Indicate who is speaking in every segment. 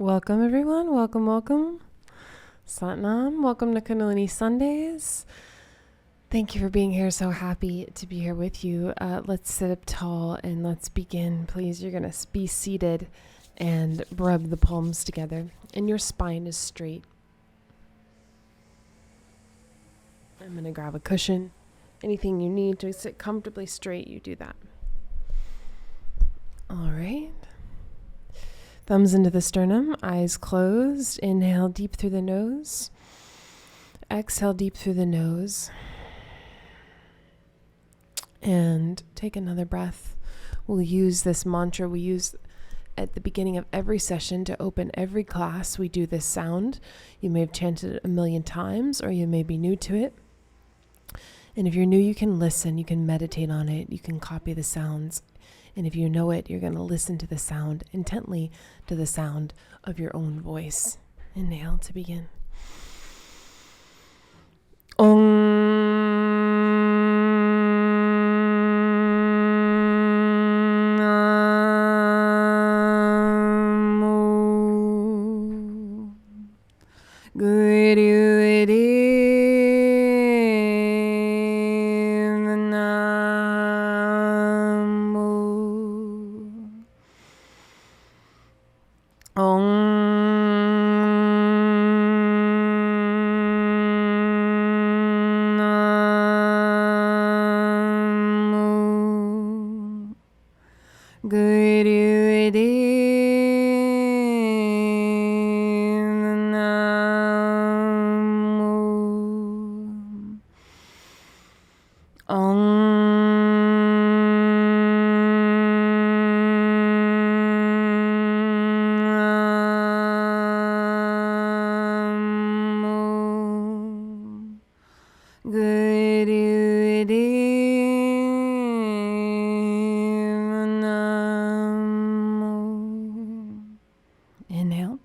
Speaker 1: Welcome everyone, welcome. Satnam, welcome to Kundalini Sundays. Thank you for being here, so happy to be here with you. Let's sit up tall and let's begin. Please, you're going to be seated and rub the palms together and your spine is straight. I'm going to grab a cushion. Anything you need to sit comfortably straight, you do that. All right. Thumbs into the sternum, eyes closed. Inhale deep through the nose. Exhale deep through the nose. And take another breath. We'll use this mantra we use at the beginning of every session to open every class. We do this sound. You may have chanted it a million times, or you may be new to it. And if you're new, you can listen, you can meditate on it, you can copy the sounds. And if you know it, you're going to listen to the sound intently, to the sound of your own voice. Inhale to begin. Inhale.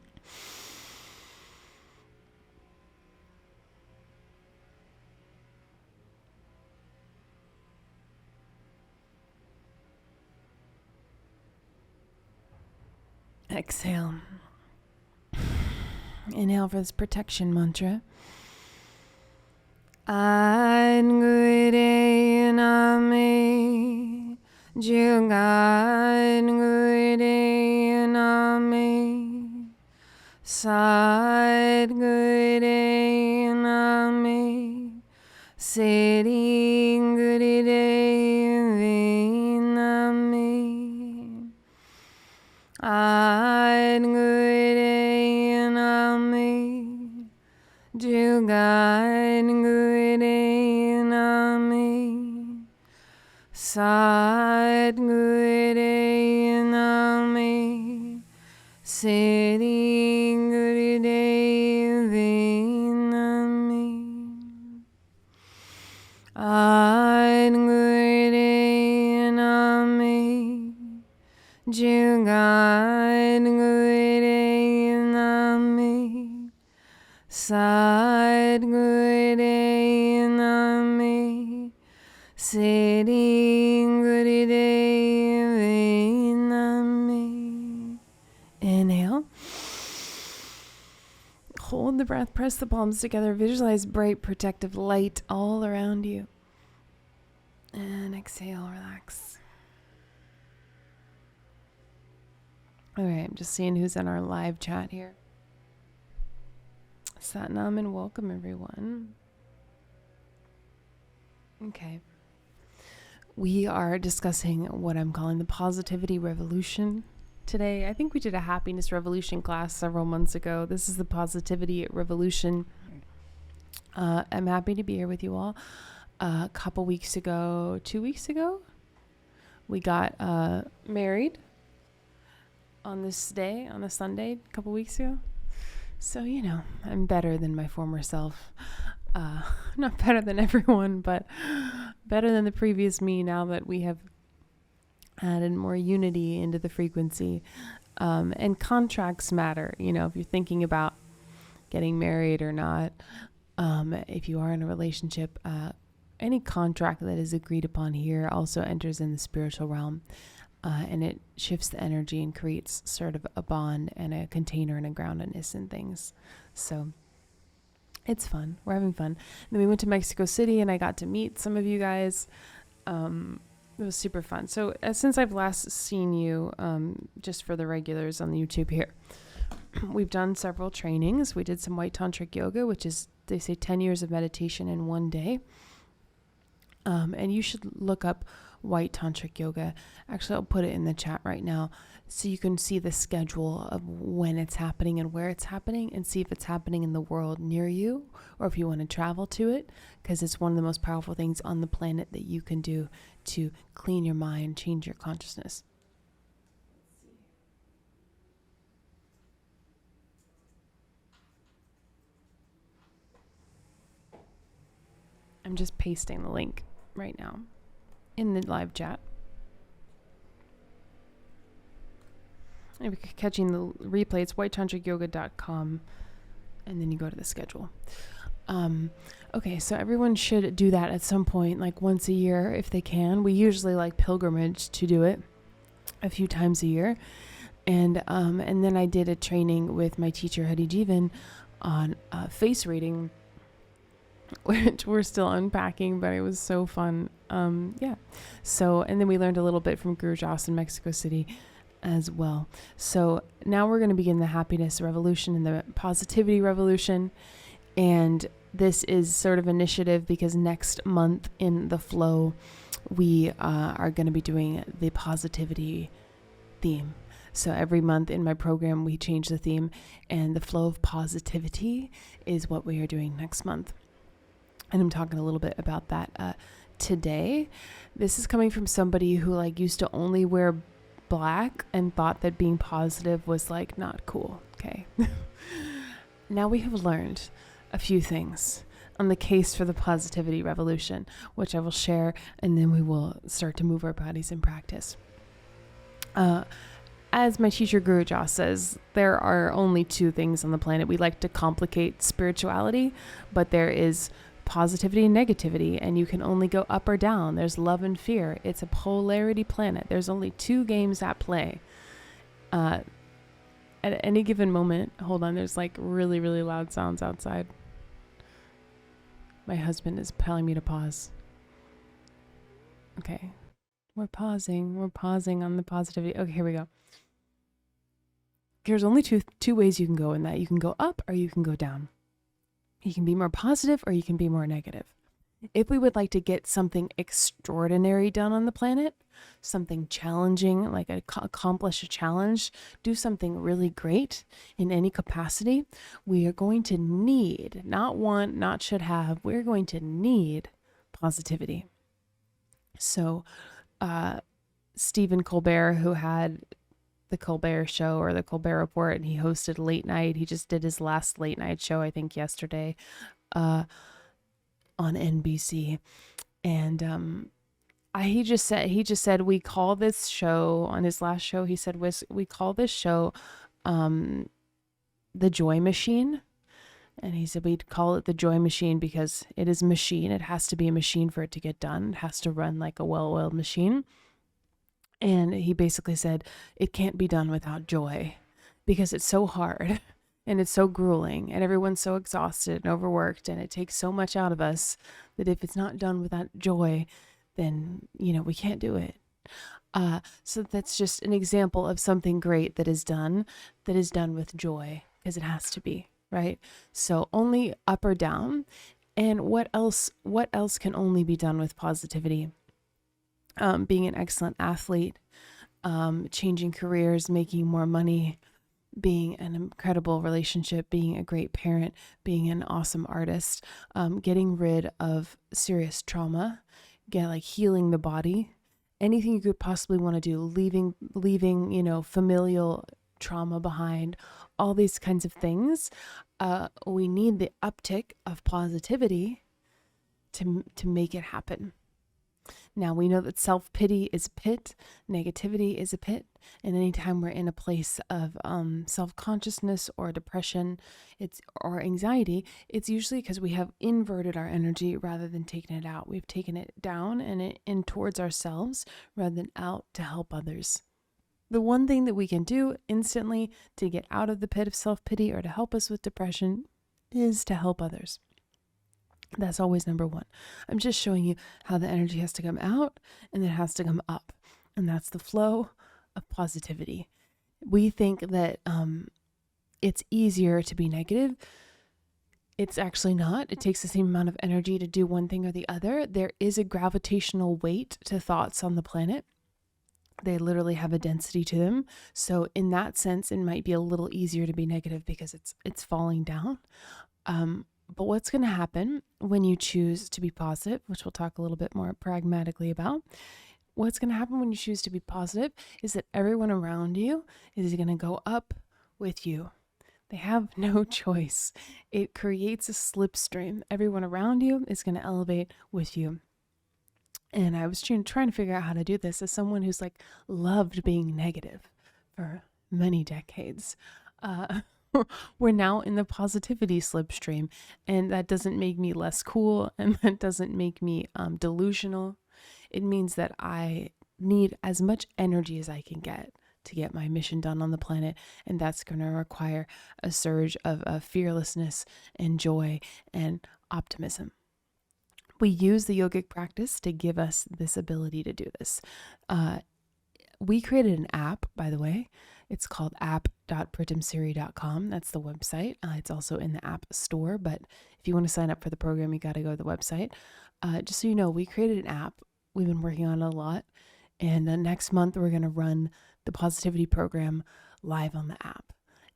Speaker 1: Exhale. Inhale for this protection mantra. Angure name, Jugangure name, Sadgure name, Siddhingure name, Angure name, Jugangure name, Sadgure name, Siddhingure name, Angure name, Jugangure name, Sadgure name, Siddhingure name. Inhale. Hold the breath, press the palms together, visualize bright protective light all around you. And exhale, relax. All right, I'm just seeing who's in our live chat here. Satnam and welcome everyone. Okay. We are discussing what I'm calling the positivity revolution today. I think we did a happiness revolution class several months ago. This is the positivity revolution. I'm happy to be here with you all. A couple weeks ago, 2 weeks ago, we got married on this day, on a Sunday, a couple weeks ago. So, you know, I'm better than my former self. Not better than everyone, but better than the previous me now that we have added more unity into the frequency. And contracts matter. You know, if you're thinking about getting married or not, if you are in a relationship, any contract that is agreed upon here also enters in the spiritual realm. and it shifts the energy and creates sort of a bond and a container and a groundedness and things. So it's fun. We're having fun. And then we went to Mexico City and I got to meet some of you guys. It was super fun. So since I've last seen you, just for the regulars on the YouTube here, we've done several trainings. We did some white tantric yoga, which is, they say, 10 years of meditation in one day. And you should look up white tantric yoga. Actually, I'll put it in the chat right now so you can see the schedule of when it's happening and where it's happening, and see if it's happening in the world near you or if you want to travel to it, because it's one of the most powerful things on the planet that you can do to clean your mind, change your consciousness. I'm just pasting the link right now in the live chat. If you're catching the replay, it's whitetantricyoga.com, and then you go to the schedule. Okay, so everyone should do that at some point, like once a year if they can. We usually like pilgrimage to do it a few times a year. And then I did a training with my teacher, Hadi Jivan, on face reading, which we're still unpacking, but it was so fun. Yeah. So, and then we learned a little bit from Guru Joss in Mexico City as well. So now we're going to begin the happiness revolution and the positivity revolution. And this is sort of initiative because next month in the flow, we are going to be doing the positivity theme. So every month in my program, we change the theme, and the flow of positivity is what we are doing next month. And I'm talking a little bit about that today. This is coming from somebody who like used to only wear black and thought that being positive was like not cool. Okay. Now we have learned a few things on the case for the positivity revolution, which I will share, and then we will start to move our bodies in practice. As my teacher Guru Joss says, there are only two things on the planet. We like to complicate spirituality, but there is positivity and negativity, and you can only go up or down. There's love and fear. It's a polarity planet. There's only two games at play. At any given moment, hold on, there's like really, really loud sounds outside. My husband is telling me to pause. Okay. We're pausing on the positivity. Okay, here we go. There's only two ways you can go in that. You can go up or you can go down. You can be more positive or you can be more negative. If we would like to get something extraordinary done on the planet, something challenging, like accomplish a challenge, do something really great in any capacity, we are going to need, not want, not should have, we're going to need positivity. So Stephen Colbert, who had the Colbert Show or the Colbert Report, and he hosted late night. He just did his last late night show, I think yesterday, on NBC. And he just said we call this show, on his last show, he said we call this show the Joy Machine. And he said we'd call it the Joy Machine because it is a machine. It has to be a machine for it to get done. It has to run like a well-oiled machine. And he basically said it can't be done without joy because it's so hard and it's so grueling and everyone's so exhausted and overworked, and it takes so much out of us that if it's not done without joy, then, we can't do it. So that's just an example of something great that is done with joy, because it has to be, right? So only up or down. And what else can only be done with positivity? Being an excellent athlete, changing careers, making more money, being an incredible relationship, being a great parent, being an awesome artist, getting rid of serious trauma, healing the body, anything you could possibly want to do, leaving, familial trauma behind, all these kinds of things. We need the uptick of positivity to make it happen. Now we know that self-pity is a pit, negativity is a pit, and anytime we're in a place of self-consciousness or depression, or anxiety, it's usually because we have inverted our energy rather than taken it out. We've taken it down and in towards ourselves rather than out to help others. The one thing that we can do instantly to get out of the pit of self-pity or to help us with depression is to help others. That's always number one. I'm just showing you how the energy has to come out and then it has to come up. And that's the flow of positivity. We think that it's easier to be negative. It's actually not. It takes the same amount of energy to do one thing or the other. There is a gravitational weight to thoughts on the planet. They literally have a density to them. So in that sense, it might be a little easier to be negative because it's falling down. But what's going to happen when you choose to be positive, which we'll talk a little bit more pragmatically about, what's going to happen when you choose to be positive is that everyone around you is going to go up with you. They have no choice. It creates a slipstream. Everyone around you is going to elevate with you. And I was trying to figure out how to do this as someone who's like loved being negative for many decades. We're now in the positivity slipstream, and that doesn't make me less cool, and that doesn't make me delusional. It means that I need as much energy as I can get to get my mission done on the planet, and that's going to require a surge of fearlessness and joy and optimism. We use the yogic practice to give us this ability to do this. We created an app, by the way. It's called app.pritamsiri.com. That's the website. It's also in the app store, but if you want to sign up for the program, you got to go to the website. Just so you know, we created an app. We've been working on it a lot. And next month, we're going to run the positivity program live on the app.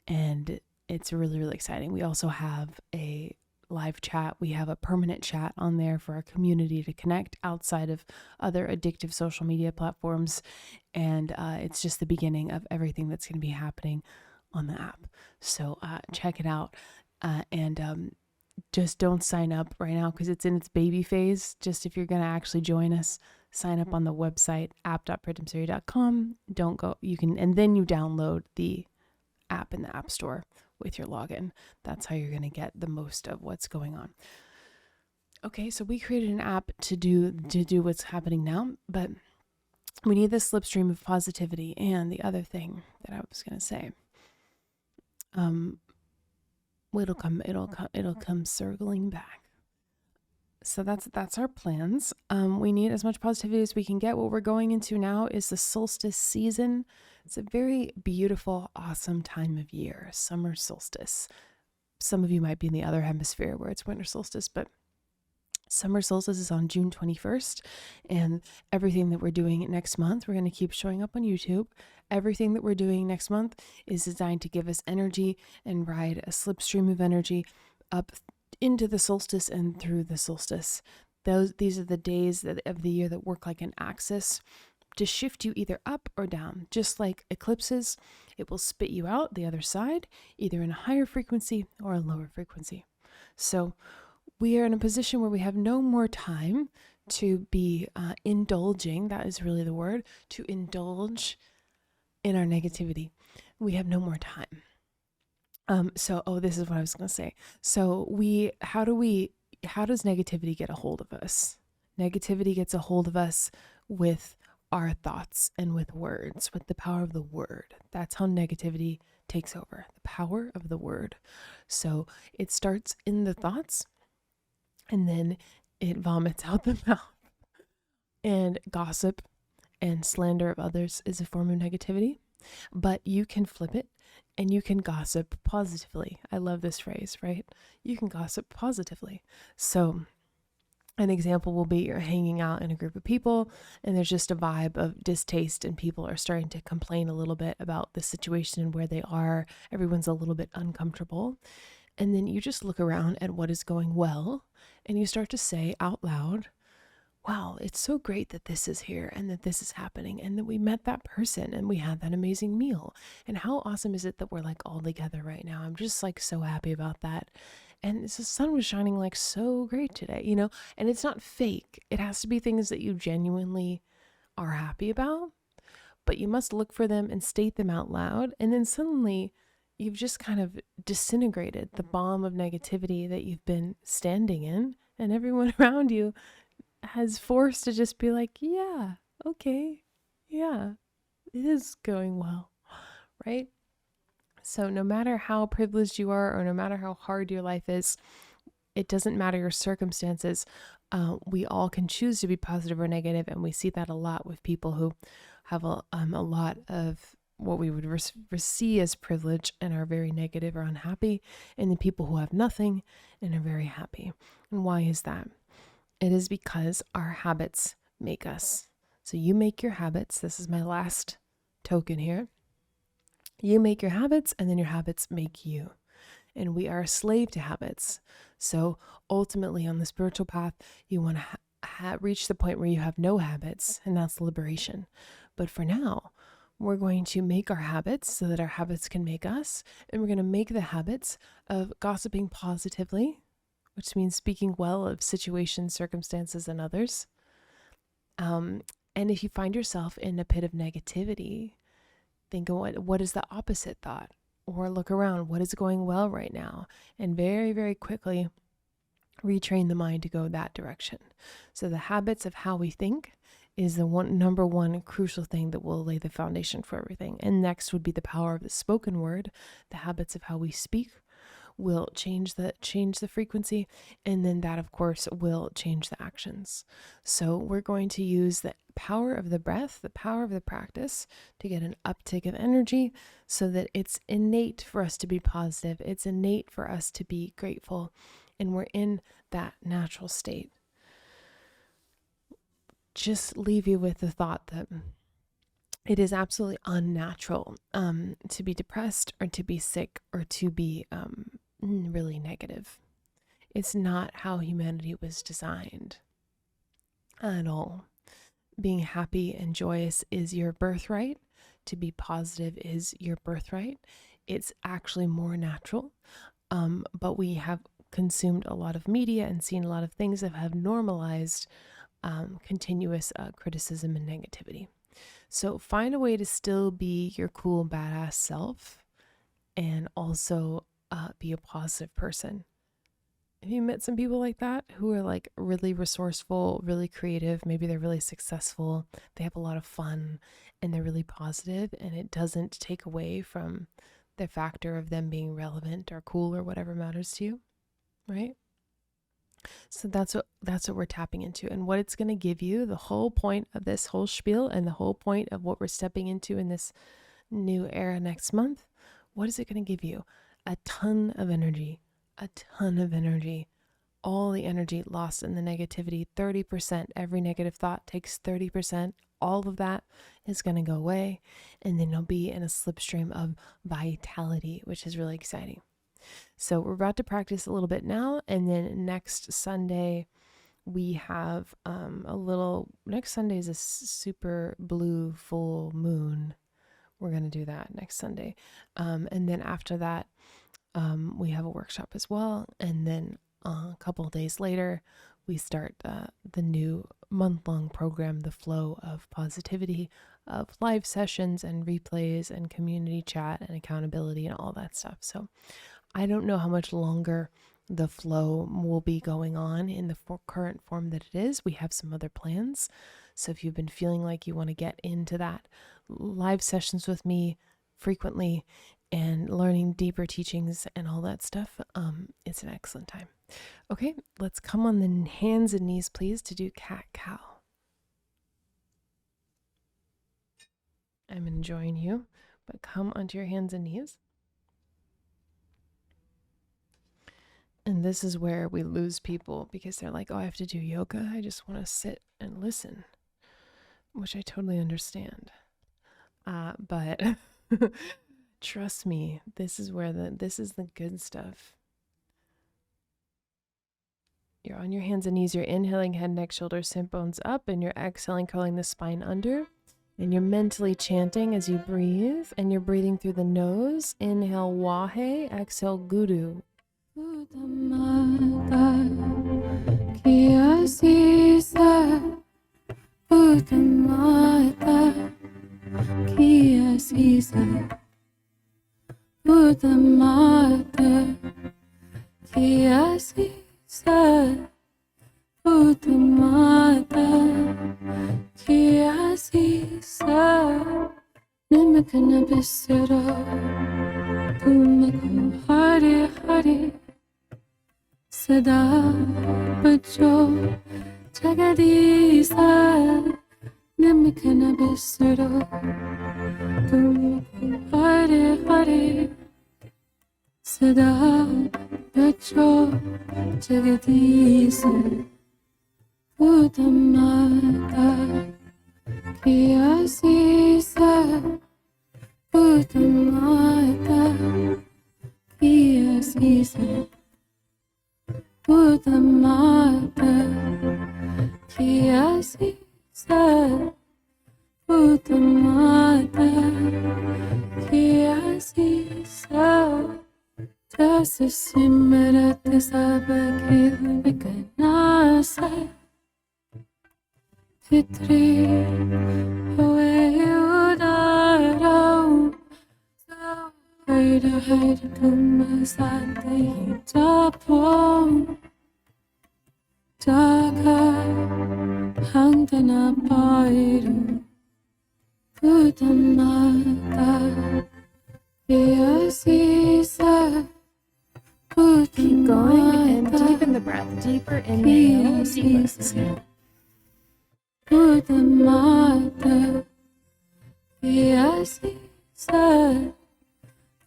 Speaker 1: And it's really, really exciting. We also have a live chat. We have a permanent chat on there for our community to connect outside of other addictive social media platforms. And it's just the beginning of everything that's going to be happening on the app. So check it out. And just don't sign up right now because it's in its baby phase. Just if you're going to actually join us, sign up on the website, app.pritamsiri.com. Don't go, you can, and then you download the app in the app store with your login. That's how you're going to get the most of what's going on. Okay, so we created an app to do what's happening now, but we need this slipstream of positivity. And the other thing that I was going to say, it'll come circling back. So that's our plans. We need as much positivity as we can get. What we're going into now is the solstice season. It's a very beautiful, awesome time of year, summer solstice. Some of you might be in the other hemisphere where it's winter solstice, but summer solstice is on June 21st. And everything that we're doing next month, we're going to keep showing up on YouTube. Everything that we're doing next month is designed to give us energy and ride a slipstream of energy up into the solstice and through the solstice. These are the days of the year that work like an axis to shift you either up or down. Just like eclipses, it will spit you out the other side, either in a higher frequency or a lower frequency. So we are in a position where we have no more time to be indulging, that is really the word, to indulge in our negativity. We have no more time. This is what I was going to say. So how does negativity get a hold of us? Negativity gets a hold of us with our thoughts and with words, with the power of the word. That's how negativity takes over, the power of the word. So it starts in the thoughts and then it vomits out the mouth. And gossip and slander of others is a form of negativity, but you can flip it. And you can gossip positively. I love this phrase, right? You can gossip positively. So an example will be you're hanging out in a group of people and there's just a vibe of distaste and people are starting to complain a little bit about the situation and where they are. Everyone's a little bit uncomfortable. And then you just look around at what is going well and you start to say out loud, wow, it's so great that this is here and that this is happening and that we met that person and we had that amazing meal. And how awesome is it that we're like all together right now? I'm just like so happy about that. And the sun was shining like so great today, you know, and it's not fake. It has to be things that you genuinely are happy about, but you must look for them and state them out loud. And then suddenly you've just kind of disintegrated the bomb of negativity that you've been standing in, and everyone around you has forced to just be like, yeah, okay, yeah, it is going well, right? So no matter how privileged you are, or no matter how hard your life is, it doesn't matter your circumstances. We all can choose to be positive or negative, and we see that a lot with people who have a lot of what we would see as privilege and are very negative or unhappy, and the people who have nothing and are very happy. And why is that? It is because our habits make us. So you make your habits. This is my last token here. You make your habits, and then your habits make you. And we are a slave to habits. So ultimately on the spiritual path, you want to reach the point where you have no habits, and that's liberation. But for now, we're going to make our habits so that our habits can make us. And we're going to make the habits of gossiping positively, which means speaking well of situations, circumstances, and others. And if you find yourself in a pit of negativity, think of what is the opposite thought, or look around, what is going well right now, and very, very quickly retrain the mind to go that direction. So the habits of how we think is the number one crucial thing that will lay the foundation for everything. And next would be the power of the spoken word. The habits of how we speak will change the frequency, and then that of course will change the actions. So we're going to use the power of the breath, the power of the practice, to get an uptick of energy, so that it's innate for us to be positive, it's innate for us to be grateful, and we're in that natural state. Just leave you with the thought that it is absolutely unnatural to be depressed, or to be sick, or to be really negative. It's not how humanity was designed at all. Being happy and joyous is your birthright. To be positive is your birthright. It's actually more natural. But we have consumed a lot of media and seen a lot of things that have normalized continuous criticism and negativity. So find a way to still be your cool, badass self, and also be a positive person. Have you met some people like that who are like really resourceful, really creative? Maybe they're really successful, they have a lot of fun, and they're really positive, and it doesn't take away from the factor of them being relevant or cool or whatever matters to you, right? So that's what we're tapping into, and what it's going to give you. The whole point of this whole spiel, and the whole point of what we're stepping into in this new era next month, what is it going to give you? A ton of energy, all the energy lost in the negativity, 30%. Every negative thought takes 30%. All of that is going to go away, and then you'll be in a slipstream of vitality, which is really exciting. So we're about to practice a little bit now, and then next Sunday we have next Sunday is a super blue full moon. We're going to do that next Sunday. And then after that, we have a workshop as well. And then a couple of days later, we start the new month-long program, The Flow of Positivity, of live sessions and replays and community chat and accountability and all that stuff. So I don't know how much longer the flow will be going on in the current form that it is. We have some other plans. So if you've been feeling like you want to get into that, live sessions with me frequently and learning deeper teachings and all that stuff, it's an excellent time. Okay, let's come on the hands and knees, please, to do cat-cow. I'm going to join you, but come onto your hands and knees. And this is where we lose people, because they're like, oh, I have to do yoga. I just want to sit and listen, which I totally understand. But trust me, this is the good stuff. You're on your hands and knees. You're inhaling head, neck, shoulders, hip bones up, and you're exhaling, curling the spine under. And you're mentally chanting as you breathe, and you're breathing through the nose. Inhale, wahe. Exhale, guru. Buddhamata Kiyasisa Buddhamata Kiyasisa Buddhamata Kiyasisa Buddhamata Kiyasisa Nimakana Bisara Kumako Hari Hari Sada Bajo Jagadisa Nimakana Bisara Kumako Hari Hari Sada Bajo Jagadisa Buddhamata Kiyasisa Buddhamata Kiyasisa Buddhamata Kiyasisa Buddhamata Kiyasisa Jasa Simrata Sabakil Vikanasa Fitri Howe Udarao Haida Haida Kumasate Japon Jaka Hangtana Pairu Buddhamata Kiyasisa Keep going and deepen the breath. Deeper inhale, deeper exhale. Buddhamata Kiyasisa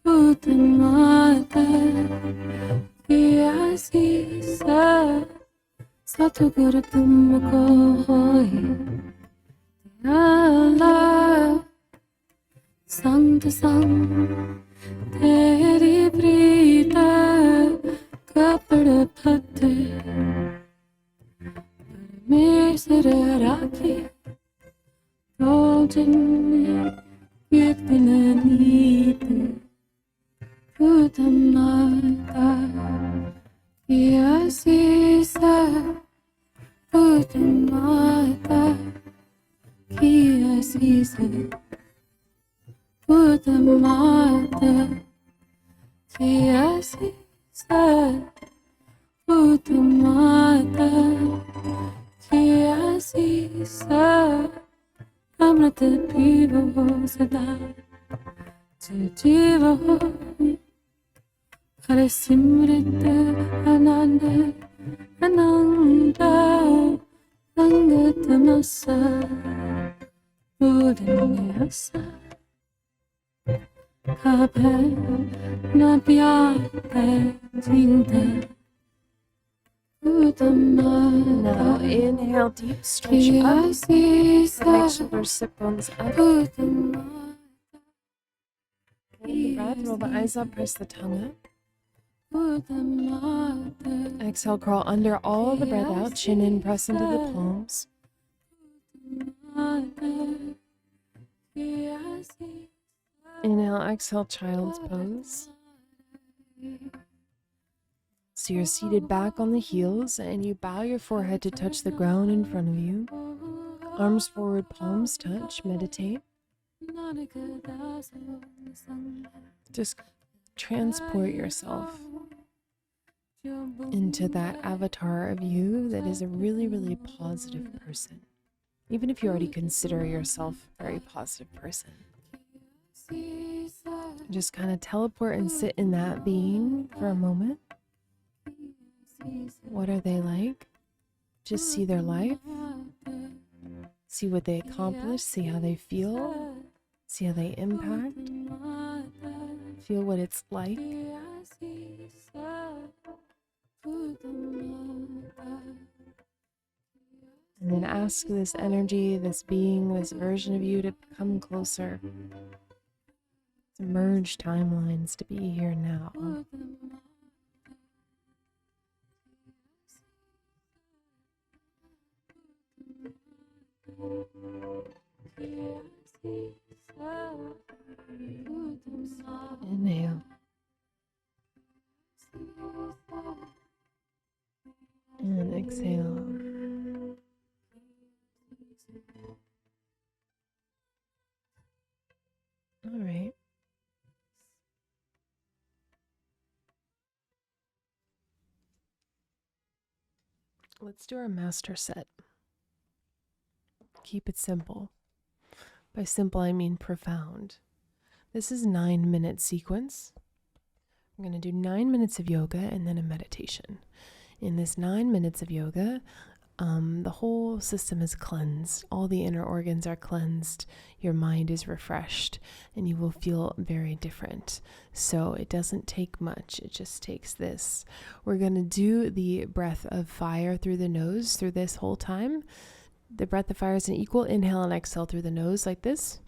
Speaker 1: Buddhamata Kiyasisa Satguru Tumko Hoi Allah Sang to Sang Teri Prita Kapda Pate Parmeswara Rakhi Dojane Kirtana Neete Buddhamata Kiyasisa Buddhamata Kiyasisa Buddhamata Kiyasisa Buddhamata Kiyasisa Amrita Pivo Sada Jiva Hare Simrita Ananda Ananda Angatamasa Buddhanyasa Kape Nabhyate Jinta Now inhale deep, stretch up, neck, shoulders, sit bones up. Hold the breath, roll the eyes up, press the tongue up. Exhale, crawl under all the breath out, chin in, press into the palms. Inhale, exhale, child's pose. So you're seated back on the heels and you bow your forehead to touch the ground in front of you. Arms forward, palms touch, meditate. Just transport yourself into that avatar of you that is a really, really positive person. Even if you already consider yourself a very positive person. Just kind of teleport and sit in that being for a moment. What are they like? Just see their life. See what they accomplish. See how they feel. See how they impact. Feel what it's like. And then ask this energy, this being, this version of you to come closer. To merge timelines, to be here now. Inhale. exhale. All right. Let's do our master set. Keep it simple. By simple, I mean profound. This is 9-minute sequence. I'm going to do 9 minutes of yoga and then a meditation. In this 9 minutes of yoga, the whole system is cleansed. All the inner organs are cleansed. Your mind is refreshed, and you will feel very different. So it doesn't take much. It just takes this. We're going to do the breath of fire through the nose through this whole time. The breath of fire is an equal inhale and exhale through the nose like this.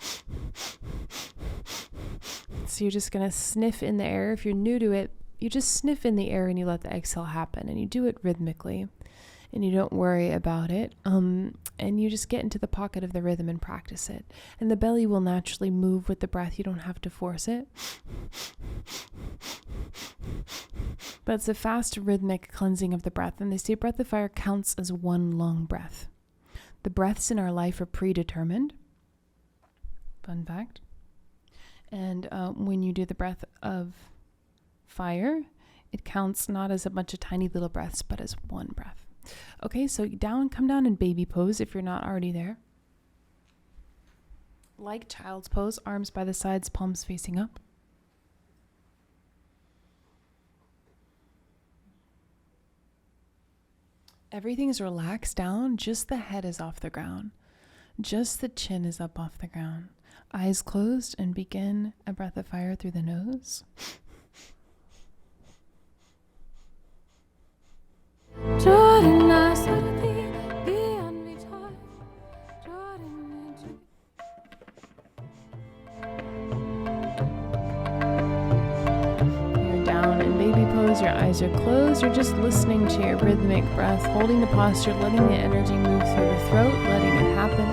Speaker 1: So you're just going to sniff in the air. If you're new to it, you just sniff in the air and you let the exhale happen, and you do it rhythmically. And you don't worry about it, and you just get into the pocket of the rhythm and practice it. And the belly will naturally move with the breath. You don't have to force it. But it's a fast rhythmic cleansing of the breath. And they say breath of fire counts as one long breath. The breaths in our life are predetermined. Fun fact. And when you do the breath of fire, it counts not as a bunch of tiny little breaths, but as one breath. Okay, so come down in baby pose if you're not already there. Like child's pose, arms by the sides, palms facing up. Everything is relaxed down, just the head is off the ground. Just the chin is up off the ground. Eyes closed, and begin a breath of fire through the nose. Your eyes are closed. You're just listening to your rhythmic breath, holding the posture, letting the energy move through the throat, letting it happen.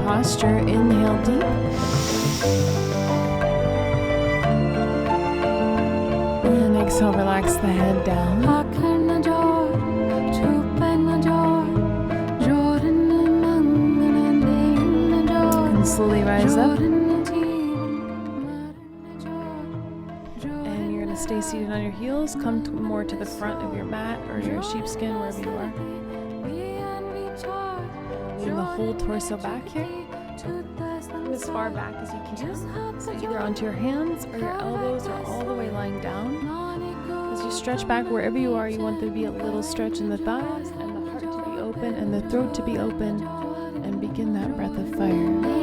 Speaker 1: Posture, inhale deep. And exhale, relax the head down. And slowly rise up. And you're going to stay seated on your heels. Come more to the front of your mat or your sheepskin, wherever you are. Lean the whole torso back here, as far back as you can. So either onto your hands or your elbows or all the way lying down. As to stretch back wherever you are. You want there to be a little stretch in the thighs and the heart to be open and the throat to be open. And begin that breath of fire.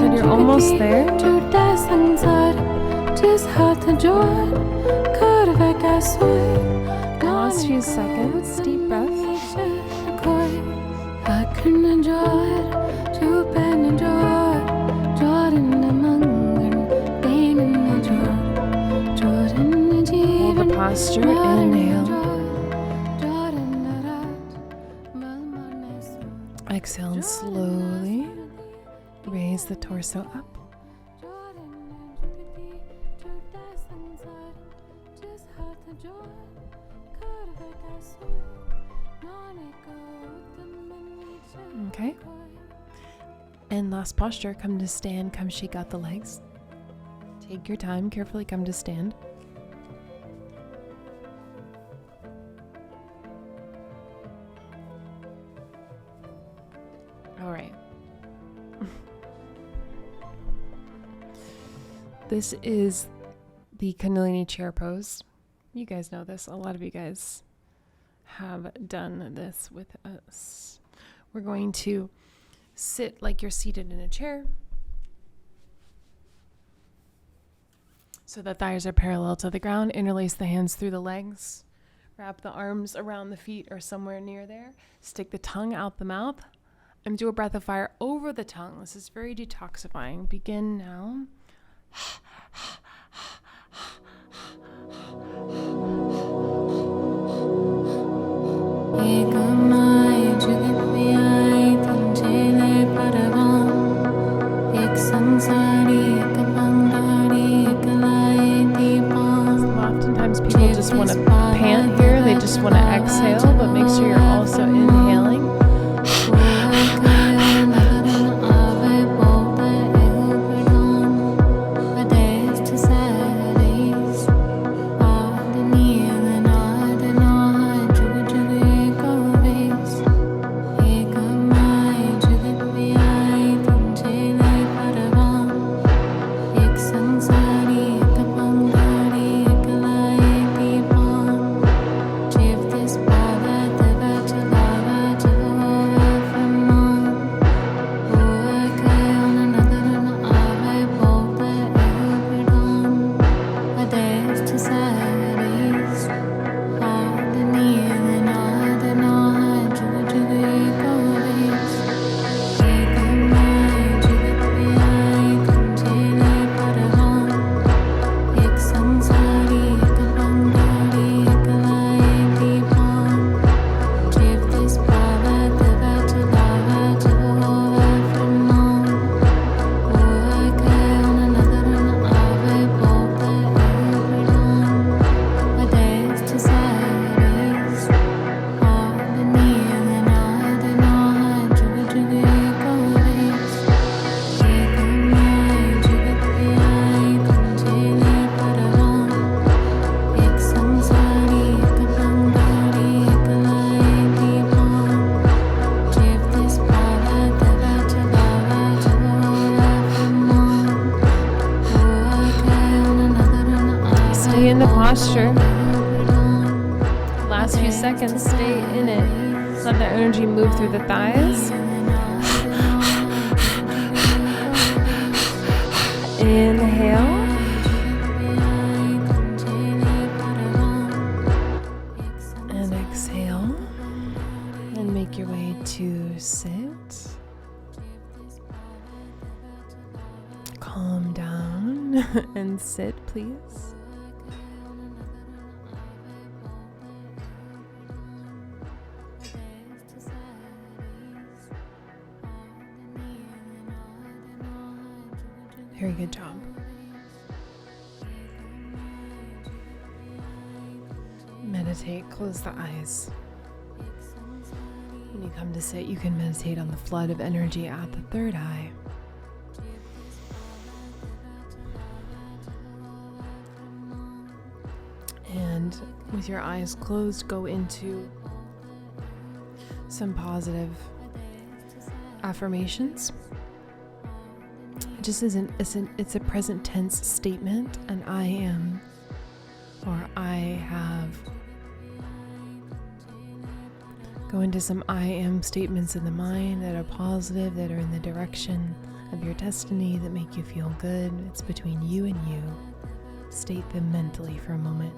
Speaker 1: Then you're almost there. Last few seconds, deep breath. Hold the posture, inhale. Exhale and slowly raise the torso up. Okay. And last posture, come to stand, come shake out the legs. Take your time, carefully come to stand. All right. This is the Kundalini chair pose. You guys know this. A lot of you guys have done this with us. We're going to sit like you're seated in a chair. So the thighs are parallel to the ground. Interlace the hands through the legs. Wrap the arms around the feet or somewhere near there. Stick the tongue out the mouth. And do a breath of fire over the tongue. This is very detoxifying. Begin now. Oftentimes people just want to pant here. They just want to exhale, but make sure you're also inhaling.
Speaker 2: This
Speaker 1: posture. Last few seconds, stay in it. Let that energy move through the thighs. Inhale. And exhale. And make your way to sit. Calm down and sit, please. Very good job. Meditate, close the eyes. When you come to sit, you can meditate on the flood of energy at the third eye. And with your eyes closed, go into some positive affirmations. Just as it's a present tense statement, and I am, or I have. Go into some I am statements in the mind that are positive, that are in the direction of your destiny, that make you feel good. It's between you and you. State them mentally for a moment.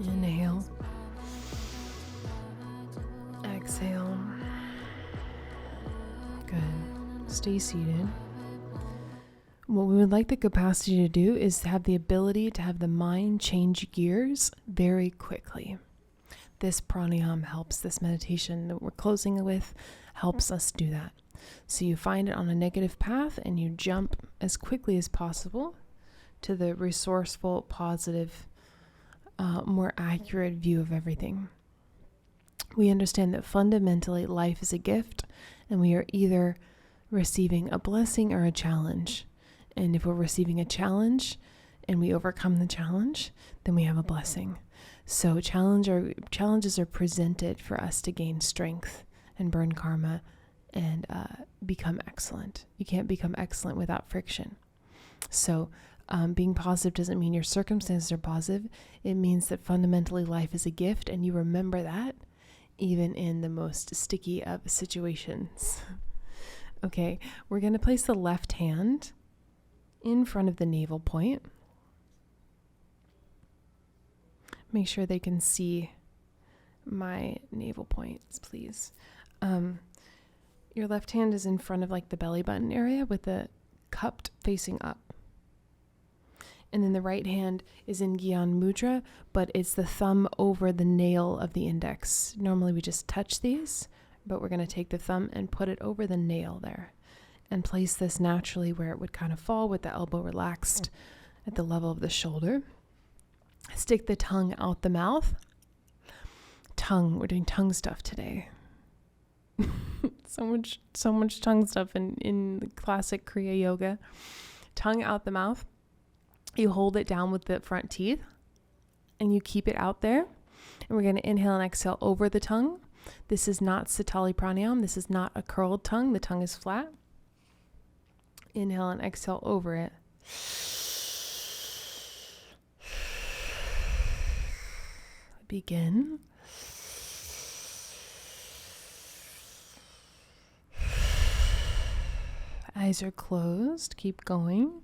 Speaker 1: Inhale. Exhale. Good. Stay seated. What we would like the capacity to do is have the ability to have the mind change gears very quickly. This pranayama helps. This meditation that we're closing with helps us do that. So you find it on a negative path and you jump as quickly as possible to the resourceful, positive, more accurate view of everything. We understand that fundamentally life is a gift, and we are either receiving a blessing or a challenge. And if we're receiving a challenge and we overcome the challenge, then we have a blessing. So challenges are presented for us to gain strength and burn karma and become excellent. You can't become excellent without friction. So being positive doesn't mean your circumstances are positive. It means that fundamentally life is a gift, and you remember that even in the most sticky of situations. Okay, we're going to place the left hand in front of the navel point. Make sure they can see my navel points, please. Your left hand is in front of like the belly button area with the cupped facing up. And then the right hand is in Gyan Mudra, but it's the thumb over the nail of the index. Normally we just touch these, but we're going to take the thumb and put it over the nail there and place this naturally where it would kind of fall with the elbow relaxed at the level of the shoulder. Stick the tongue out the mouth. We're doing tongue stuff today. so much tongue stuff in the classic Kriya Yoga. Tongue out the mouth. You hold it down with the front teeth and you keep it out there. And we're going to inhale and exhale over the tongue. This is not Sitali Pranayama. This is not a curled tongue. The tongue is flat. Inhale and exhale over it. Begin. Eyes are closed. Keep going.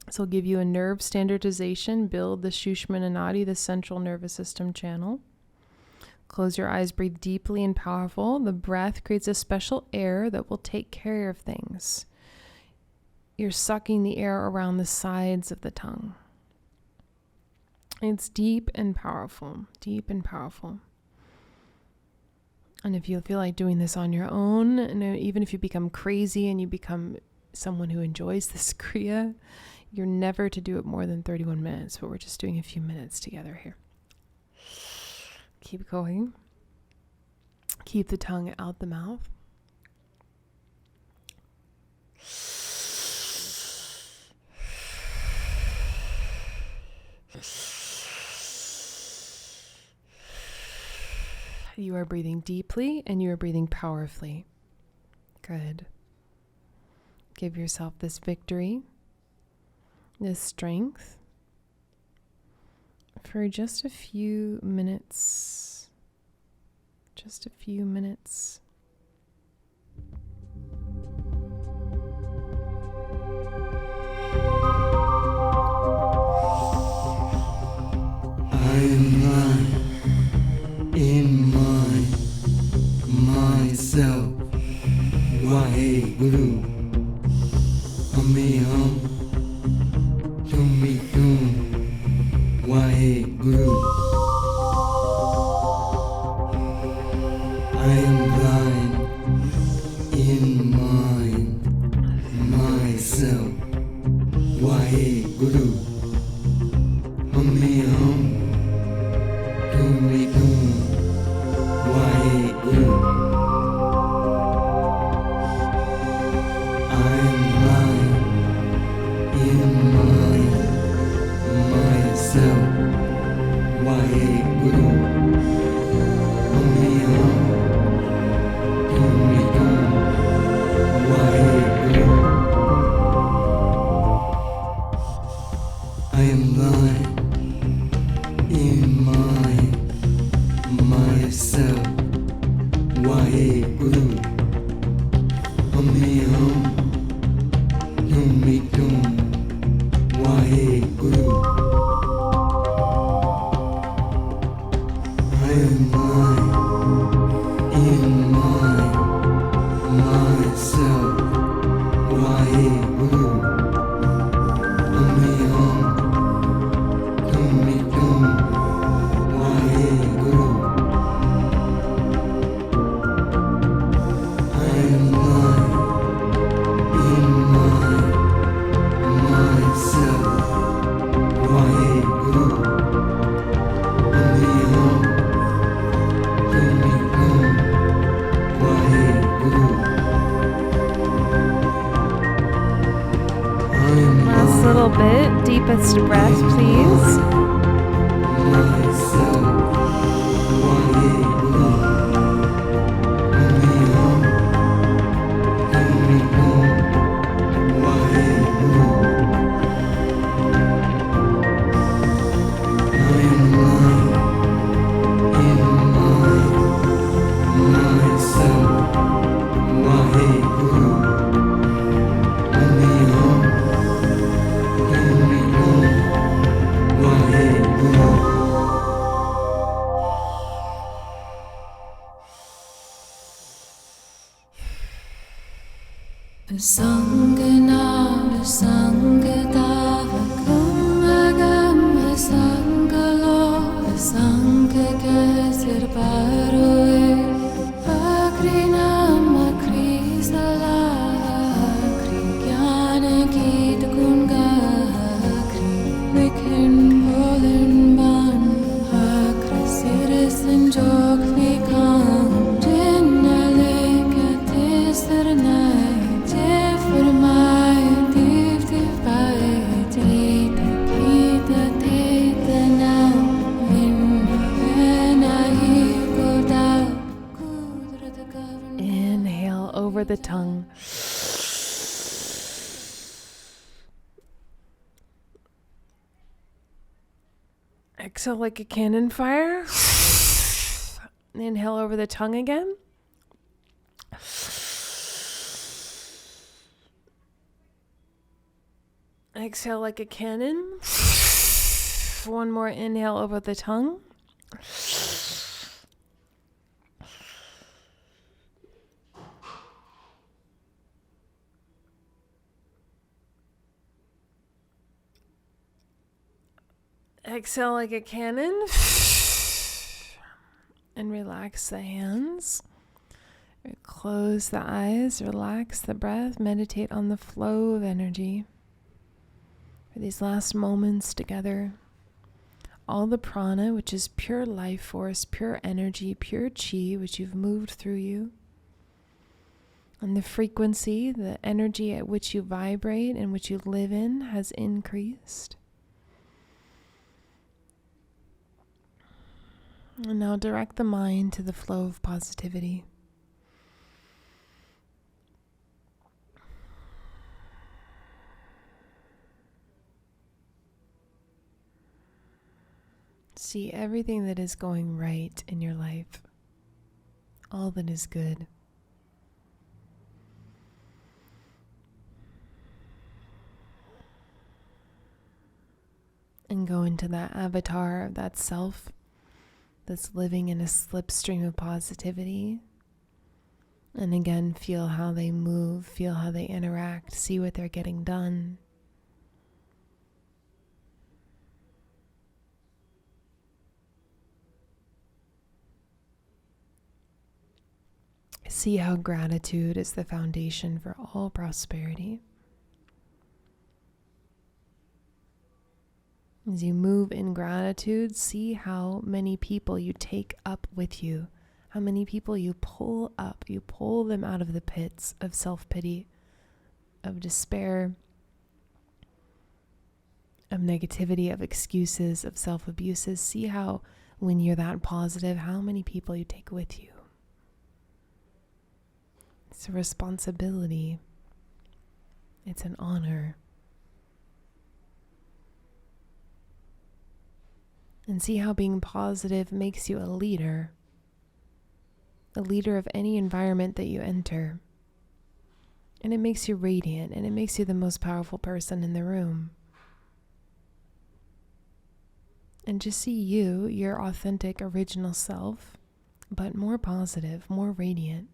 Speaker 1: So I'll give you a nerve standardization. Build the Shushmana Nadi, the central nervous system channel. Close your eyes, breathe deeply and powerful. The breath creates a special air that will take care of things. You're sucking the air around the sides of the tongue. It's deep and powerful, deep and powerful. And if you feel like doing this on your own, and even if you become crazy and you become someone who enjoys this Kriya, you're never to do it more than 31 minutes, but we're just doing a few minutes together here. Keep going. Keep the tongue out the mouth. You are breathing deeply and you are breathing powerfully. Good. Give yourself this victory, this strength for just a few minutes. Just a few minutes.
Speaker 2: I am lying in myself. Wahe Guru, Ame Hum, Tum Tum, Wahe Guru. I am blind in myself. Wahe Guru, Ame Hum, Tum Tum, Wahe Guru.
Speaker 1: Little bit. Deepest breath, please. Inhale over the tongue. Exhale like a cannon fire. Inhale over the tongue again. Exhale like a cannon. One more inhale over the tongue. Exhale like a cannon. And relax the hands. Close the eyes, relax the breath, meditate on the flow of energy. For these last moments together, all the prana, which is pure life force, pure energy, pure chi, which you've moved through you. And the frequency, the energy at which you vibrate and which you live in has increased. And now direct the mind to the flow of positivity. See everything that is going right in your life, all that is good. And go into that avatar of that self that's living in a slipstream of positivity. And again, feel how they move, feel how they interact, see what they're getting done. See how gratitude is the foundation for all prosperity. As you move in gratitude, see how many people you take up with you, how many people you pull up. You pull them out of the pits of self-pity, of despair, of negativity, of excuses, of self-abuses. See how when you're that positive, how many people you take with you. It's a responsibility. It's an honor. And see how being positive makes you a leader of any environment that you enter. And it makes you radiant, and it makes you the most powerful person in the room. And just see you, your authentic, original self, but more positive, more radiant.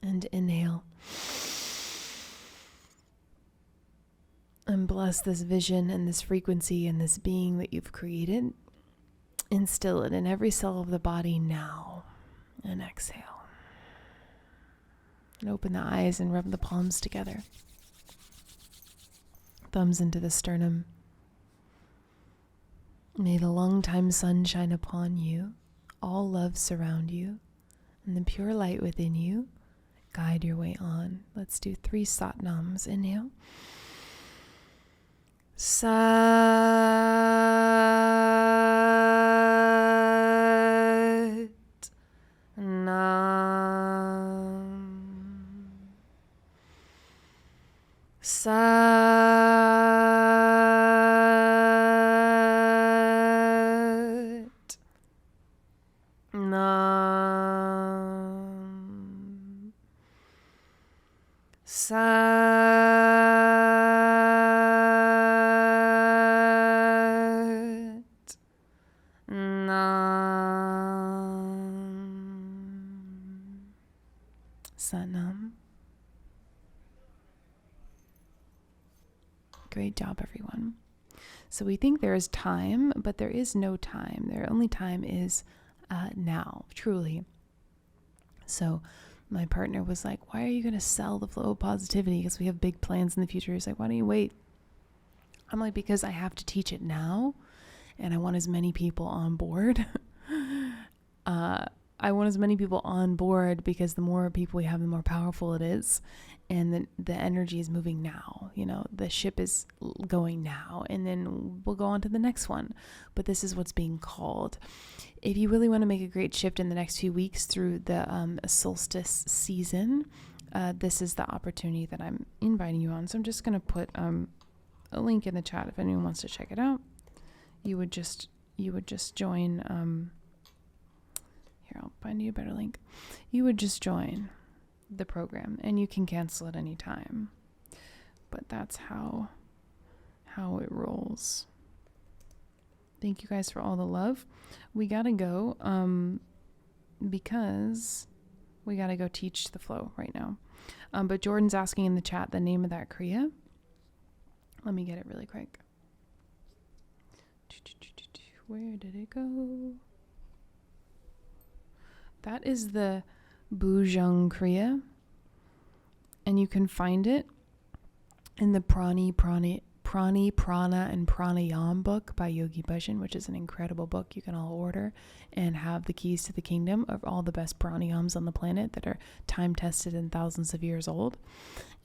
Speaker 1: And inhale. And bless this vision and this frequency and this being that you've created. Instill it in every cell of the body now. And exhale. And open the eyes and rub the palms together. Thumbs into the sternum. May the long-time sun shine upon you. All love surround you. And the pure light within you guide your way on. Let's do 3 satnams. Inhale. Sat Nam. Sat Nam. Satnam. Great job, everyone. So we think there is time, but there is no time. Their only time is now, truly. So my partner was like, why are you going to sell the flow of positivity? Because we have big plans in the future. He's like, why don't you wait? I'm like, because I have to teach it now, and I want as many people on board. I want as many people on board because the more people we have, the more powerful it is. And the energy is moving now. You know, the ship is going now, and then we'll go on to the next one. But this is what's being called. If you really want to make a great shift in the next few weeks through the solstice season, this is the opportunity that I'm inviting you on. So I'm just going to put a link in the chat if anyone wants to check it out. You would just join. Here, I'll find you a better link. You would just join the program, and you can cancel at any time. But that's how it rolls. Thank you guys for all the love. We gotta go because we gotta go teach the flow right now. But Jordan's asking in the chat the name of that Kriya. Let me get it really quick. Where did it go? That is the Bujang Kriya, and you can find it in the Prana and Pranayam book by Yogi Bhajan, which is an incredible book you can all order and have the keys to the kingdom of all the best pranayams on the planet that are time tested and thousands of years old.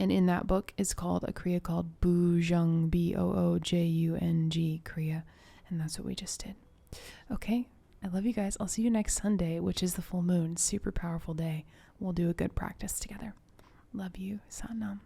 Speaker 1: And in that book is called a Kriya called Boojung, Boojung Kriya. And that's what we just did. Okay, I love you guys. I'll see you next Sunday, which is the full moon. Super powerful day. We'll do a good practice together. Love you. Satnam.